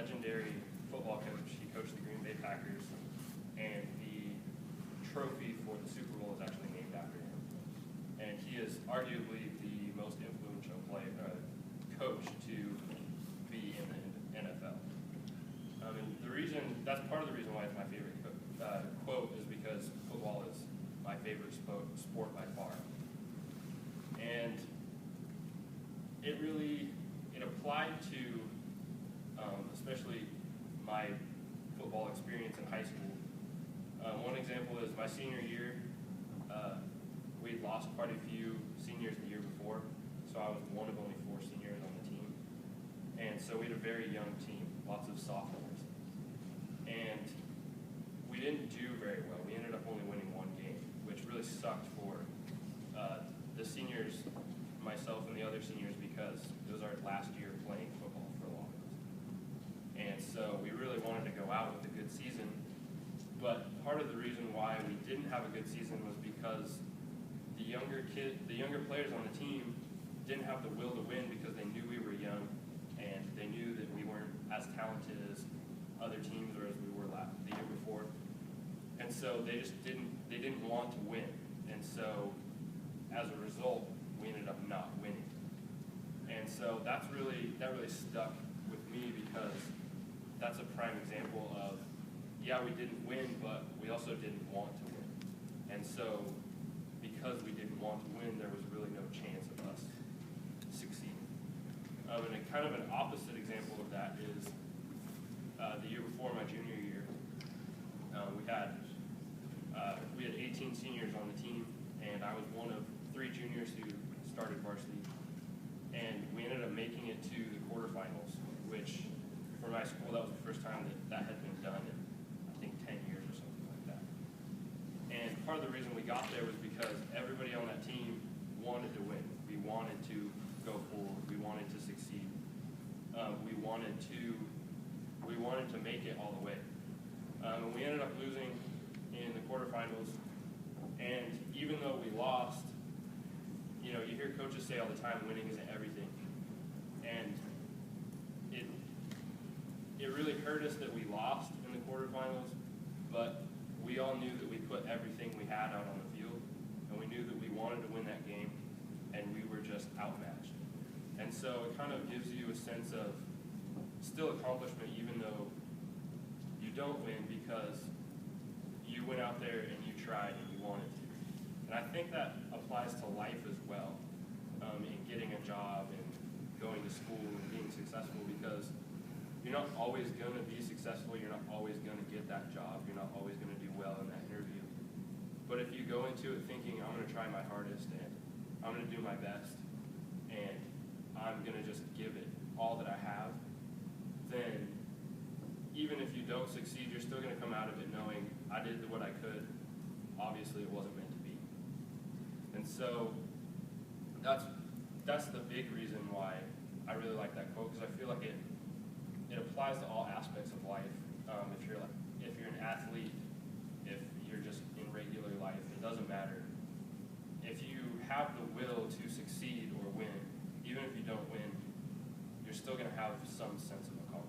legendary football coach. He coached the Green Bay Packers, and the trophy for the Super Bowl is actually named after him. And he is arguably the most influential coach to be in the NFL. And that's part of the reason why it's my favorite quote is because football is my favorite sport by far. And it applied to, especially my football experience in high school. One example is my senior year, we'd lost quite a few seniors the year before, so I was one of only 4 seniors on the team. And so we had a very young team, lots of sophomores. And we didn't do very well. We ended up only winning 1 game, which really sucked for the seniors, myself and the other seniors, because it was our last year playing football for a lot of us. And so we really wanted to go out with a good season, but part of the reason why we didn't have a good season was because the younger players on the team didn't have the will to win because they knew we were young and they knew that we weren't as talented as other teams or as we were the year before. And so they didn't want to win. And so as a result, we ended up not winning. And so that really stuck with me because that's a prime example of, yeah, we didn't win, but we also didn't want to win. And so because we didn't want to win, there was really no chance of us succeeding. And a kind of an opposite example of that is the year before my junior year, we had 18 seniors on the team, and I was one of 3 juniors who started varsity. And we ended up making it to the quarterfinals, which for my school, that was the first time that had been done in, I think, 10 years or something like that. And part of the reason we got there was because everybody on that team wanted to win. We wanted to go forward. We wanted to succeed. We wanted to make it all the way. And we ended up losing in the quarterfinals. And even though we lost, you hear coaches say all the time, winning isn't everything. And it really hurt us that we lost in the quarterfinals, but we all knew that we put everything we had out on the field, and we knew that we wanted to win that game, and we were just outmatched. And so it kind of gives you a sense of still accomplishment, even though you don't win, because you went out there and you tried and you wanted to. And I think that applies to life as well, in getting a job and going to school and being successful, because you're not always going to be successful. You're not always going to get that job. You're not always going to do well in that interview. But if you go into it thinking, I'm going to try my hardest and I'm going to do my best and I'm going to just give it all that I have, then even if you don't succeed, you're still going to come out of it knowing I did what I could. Obviously, it wasn't meant to be. And so that's the big reason why I really like that quote, because I feel like it applies to all aspects of life. If you're an athlete, if you're just in regular life, it doesn't matter. If you have the will to succeed or win, even if you don't win, you're still going to have some sense of accomplishment.